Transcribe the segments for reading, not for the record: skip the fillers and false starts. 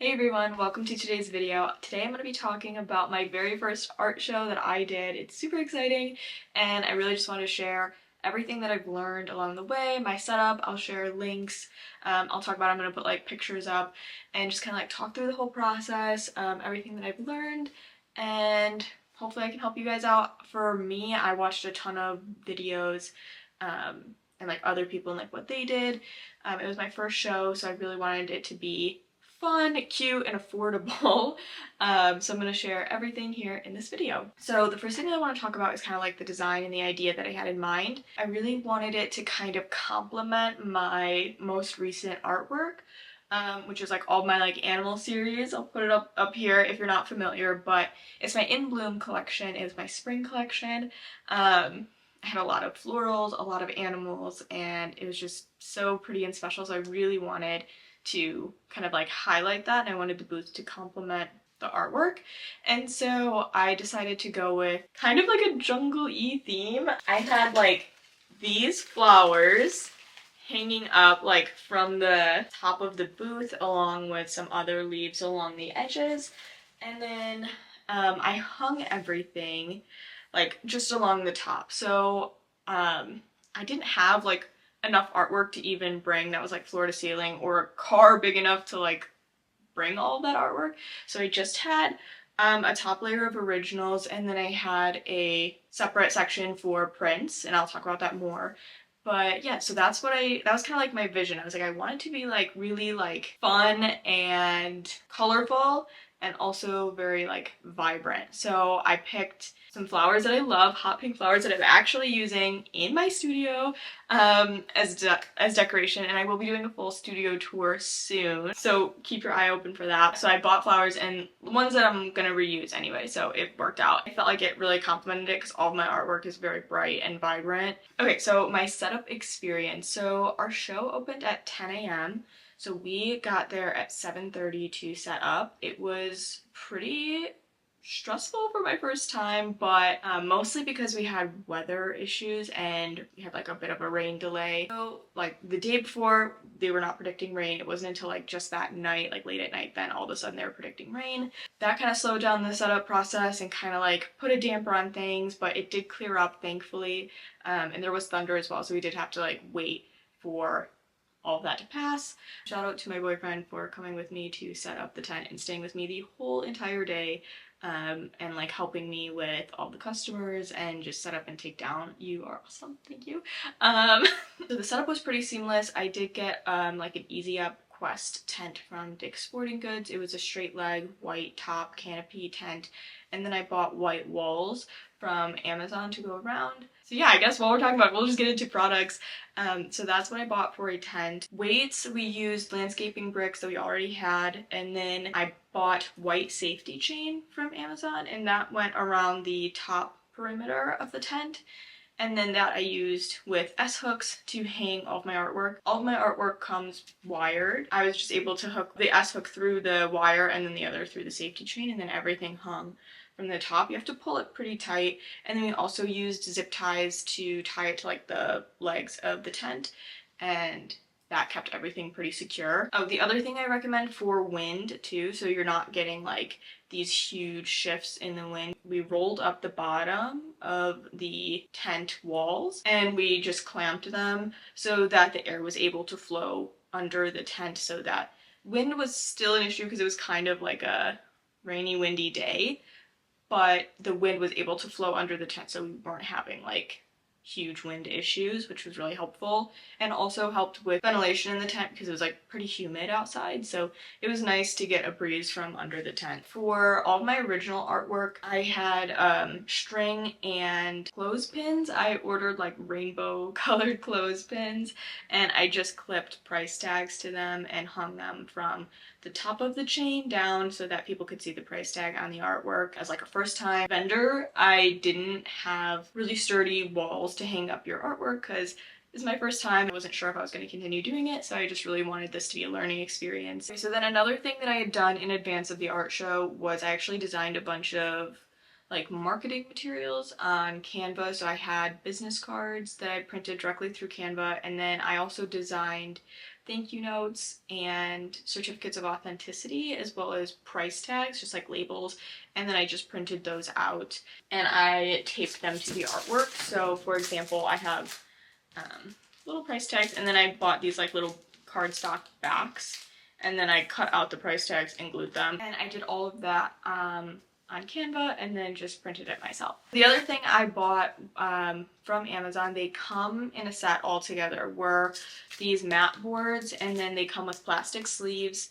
Hey everyone, welcome to today's video. Today I'm going to be talking about my very first art show that I did. It's super exciting and I really just want to share everything that I've learned along the way, my setup. I'll share links. I'll talk about, I'm going to put like pictures up and just kind of like talk through the whole process, everything that I've learned, and hopefully I can help you guys out. For me, I watched a ton of videos and like other people and like what they did. It was my first show, so I really wanted it to be fun, cute, and affordable. So I'm going to share everything here in this video. So the first thing that I want to talk about is kind of like the design and the idea that I had in mind. I really wanted it to kind of complement my most recent artwork, which is like all my like animal series. I'll put it up here if you're not familiar, but it's my In Bloom collection. It's my spring collection. I had a lot of florals, a lot of animals, and it was just so pretty and special, so I really wanted to kind of like highlight that, and I wanted the booth to complement the artwork. And so I decided to go with kind of like a jungle-y theme. I had like these flowers hanging up like from the top of the booth along with some other leaves along the edges, and then I hung everything like just along the top. So I didn't have like enough artwork to even bring that was like floor to ceiling, or a car big enough to like bring all of that artwork. So I just had a top layer of originals, and then I had a separate section for prints, and I'll talk about that more. But yeah, so that was kind of like my vision. I was like, I want it to be like really like fun and colorful and also very like vibrant. So I picked some flowers that I love, hot pink flowers that I'm actually using in my studio as decoration, and I will be doing a full studio tour soon, so keep your eye open for that. So I bought flowers, and ones that I'm gonna reuse anyway, so it worked out. I felt like it really complemented it because all of my artwork is very bright and vibrant. Okay, so my setup experience. So our show opened at 10 a.m. So we got there at 7:30 to set up. It was pretty stressful for my first time, but mostly because we had weather issues and we had like a bit of a rain delay. So like the day before, they were not predicting rain. It wasn't until like just that night, like late at night, then all of a sudden they were predicting rain. That kind of slowed down the setup process and kind of like put a damper on things, but it did clear up thankfully. And there was thunder as well, so we did have to like wait for all of that to pass. Shout out to my boyfriend for coming with me to set up the tent and staying with me the whole entire day, and like helping me with all the customers and just set up and take down. You are awesome, thank you. So the setup was pretty seamless. I did get like an Easy Up Quest tent from Dick's Sporting Goods. It was a straight leg, white top canopy tent, and then I bought white walls from Amazon to go around. So yeah, I guess while we're talking about it, we'll just get into products. So that's what I bought for a tent. Weights, we used landscaping bricks that we already had, and then I bought white safety chain from Amazon, and that went around the top perimeter of the tent. And then that I used with S-hooks to hang all of my artwork. All of my artwork comes wired. I was just able to hook the S-hook through the wire and then the other through the safety chain, and then everything hung from the top. You have to pull it pretty tight, and then we also used zip ties to tie it to like the legs of the tent, and that kept everything pretty secure. Oh, the other thing I recommend for wind too, so you're not getting like these huge shifts in the wind, we rolled up the bottom of the tent walls and we just clamped them so that the air was able to flow under the tent, so that wind was still an issue because it was kind of like a rainy, windy day, but the wind was able to flow under the tent, so we weren't having like huge wind issues, which was really helpful, and also helped with ventilation in the tent because it was like pretty humid outside, so it was nice to get a breeze from under the tent. For all my original artwork, I had string and clothespins. I ordered like rainbow colored clothespins, and I just clipped price tags to them and hung them from the top of the chain down so that people could see the price tag on the artwork. As like a first time vendor, I didn't have really sturdy walls to hang up your artwork because this is my first time. I wasn't sure if I was going to continue doing it, so I just really wanted this to be a learning experience. So then another thing that I had done in advance of the art show was I actually designed a bunch of like marketing materials on Canva. So I had business cards that I printed directly through Canva, and then I also designed thank you notes and certificates of authenticity, as well as price tags, just like labels, and then I just printed those out and I taped them to the artwork. So for example, I have little price tags, and then I bought these like little cardstock backs, and then I cut out the price tags and glued them. And I did all of that on Canva and then just printed it myself. The other thing I bought from Amazon, they come in a set all together, were these mat boards, and then they come with plastic sleeves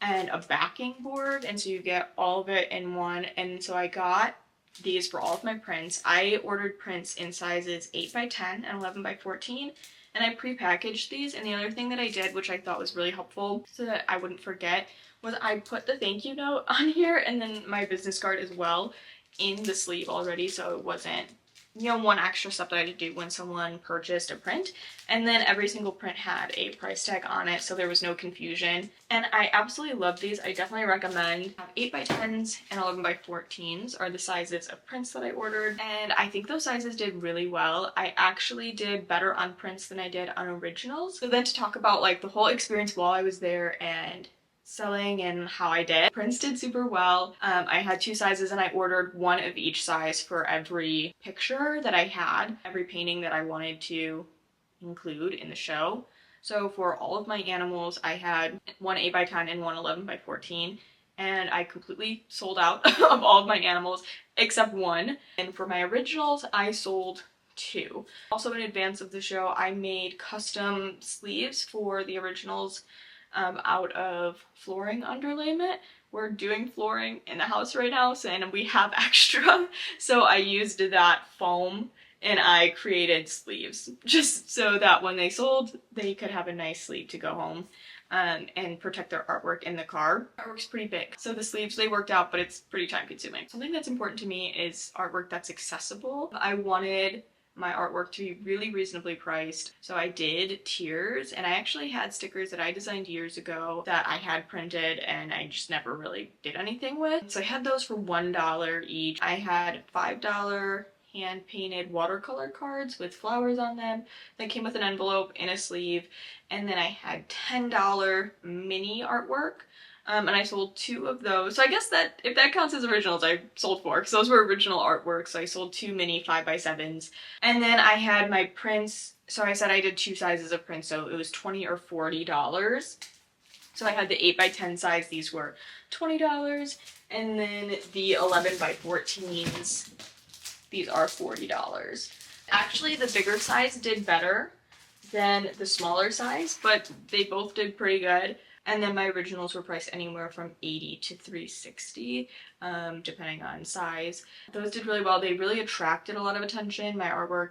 and a backing board, and so you get all of it in one. And so I got these for all of my prints. I ordered prints in sizes 8x10 and 11x14, and I pre-packaged these. And the other thing that I did, which I thought was really helpful so that I wouldn't forget, was I put the thank you note on here and then my business card as well in the sleeve already, so it wasn't, you know, one extra step that I had to do when someone purchased a print. And then every single print had a price tag on it, so there was no confusion. And I absolutely love these. I definitely recommend. 8x10s and 11x14s are the sizes of prints that I ordered, and I think those sizes did really well. I actually did better on prints than I did on originals. So then to talk about like the whole experience while I was there and selling and how I did. Prints did super well. I had 2 sizes and I ordered one of each size for every picture that I had, every painting that I wanted to include in the show. So for all of my animals, I had one 8x10 and one 11x14, and I completely sold out of all of my animals except one. And for my originals, I sold 2. Also in advance of the show, I made custom sleeves for the originals out of flooring underlayment. We're doing flooring in the house right now, so, and we have extra, so I used that foam and I created sleeves just so that when they sold, they could have a nice sleeve to go home and protect their artwork in the car. Artwork's pretty big, so the sleeves, they worked out, but it's pretty time consuming. Something that's important to me is artwork that's accessible. I wanted my artwork to be really reasonably priced, so I did tiers, and I actually had stickers that I designed years ago that I had printed and I just never really did anything with. So I had those for $1 each. I had $5 hand-painted watercolor cards with flowers on them that came with an envelope in a sleeve, and then I had $10 mini artwork. And I sold 2 of those. So I guess that, if that counts as originals, I sold 4, because those were original artwork. So I sold 2 mini 5x7s. And then I had my prints. So I said I did 2 sizes of prints, so it was $20 or $40. So I had the 8x10 size. These were $20. And then the 11x14s, these are $40. Actually, the bigger size did better than the smaller size, but they both did pretty good. And then my originals were priced anywhere from $80 to $360, depending on size. Those did really well. They really attracted a lot of attention. My artwork,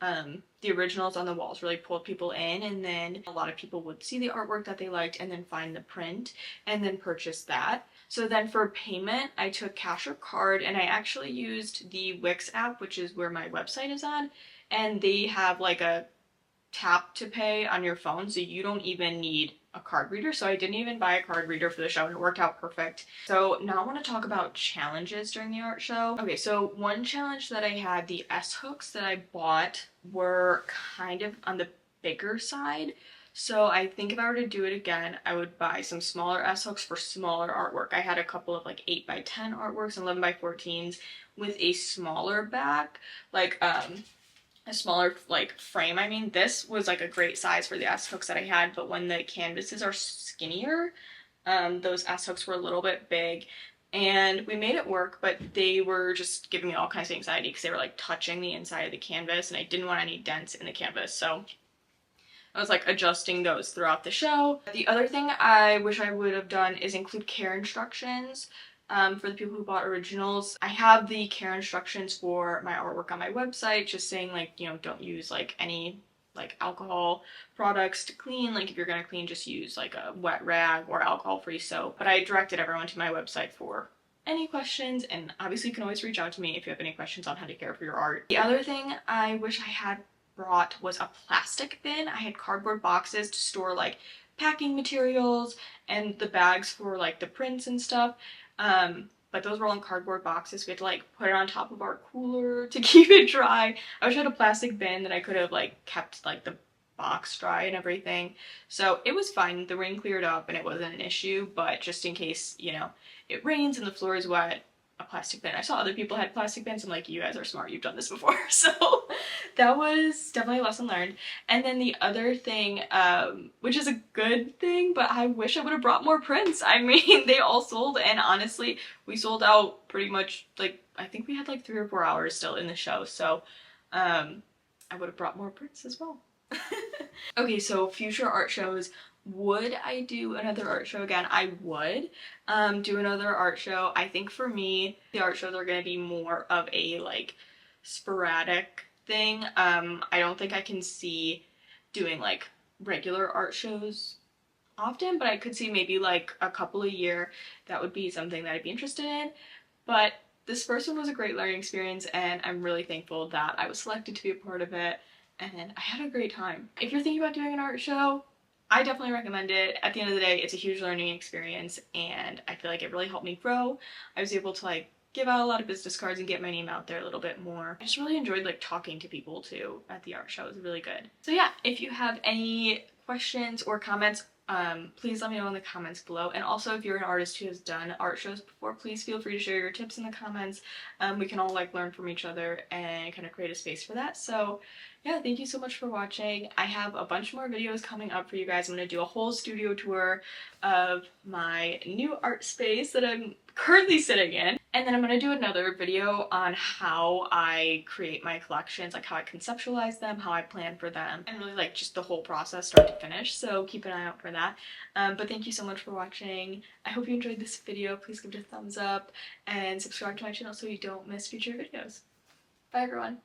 the originals on the walls really pulled people in, and then a lot of people would see the artwork that they liked and then find the print and then purchase that. So then for payment, I took cash or card, and I actually used the Wix app, which is where my website is on, and they have like a tap to pay on your phone, so you don't even need a card reader. So I didn't even buy a card reader for the show, and it worked out perfect. So now I want to talk about challenges during the art show. Okay, so one challenge that I had, the S hooks that I bought were kind of on the bigger side. So I think if I were to do it again, I would buy some smaller S hooks for smaller artwork. I had a couple of like 8x10 artworks and 11x14s with a smaller back, like a smaller like frame. I mean, this was like a great size for the S hooks that I had, but when the canvases are skinnier, those S hooks were a little bit big, and we made it work, but they were just giving me all kinds of anxiety because they were like touching the inside of the canvas, and I didn't want any dents in the canvas, so I was like adjusting those throughout the show. The other thing I wish I would have done is include care instructions. For the people who bought originals. I have the care instructions for my artwork on my website, just saying like, you know, don't use like any like alcohol products to clean. Like if you're gonna clean, just use like a wet rag or alcohol-free soap. But I directed everyone to my website for any questions, and obviously you can always reach out to me if you have any questions on how to care for your art. The other thing I wish I had brought was a plastic bin. I had cardboard boxes to store like packing materials and the bags for like the prints and stuff. But those were all in cardboard boxes. We had to like put it on top of our cooler to keep it dry. I wish I had a plastic bin that I could have like kept like the box dry and everything. So it was fine. The rain cleared up and it wasn't an issue, but just in case, you know, it rains and the floor is wet, a plastic bin. I saw other people had plastic bins. I'm like, you guys are smart. You've done this before. So that was definitely a lesson learned. And then the other thing, which is a good thing, but I wish I would have brought more prints. I mean, they all sold, and honestly, we sold out pretty much, like, I think we had like 3 or 4 hours still in the show. So I would have brought more prints as well. Okay, so future art shows. Would I do another art show again? I would do another art show. I think for me, the art shows are going to be more of a like sporadic thing. I don't think I can see doing like regular art shows often, but I could see maybe like a couple a year. That would be something that I'd be interested in. But this first one was a great learning experience, and I'm really thankful that I was selected to be a part of it, and I had a great time. If you're thinking about doing an art show, I definitely recommend it. At the end of the day, it's a huge learning experience, and I feel like it really helped me grow. I was able to like give out a lot of business cards and get my name out there a little bit more. I just really enjoyed like talking to people too at the art show. It was really good. So yeah, if you have any questions or comments, please let me know in the comments below. And also, if you're an artist who has done art shows before, please feel free to share your tips in the comments. We can all like learn from each other and kind of create a space for that. So yeah, thank you so much for watching. I have a bunch more videos coming up for you guys. I'm going to do a whole studio tour of my new art space that I'm currently sitting in. And then I'm going to do another video on how I create my collections, like how I conceptualize them, how I plan for them, and really like just the whole process start to finish. So keep an eye out for that. But thank you so much for watching. I hope you enjoyed this video. Please give it a thumbs up and subscribe to my channel so you don't miss future videos. Bye everyone.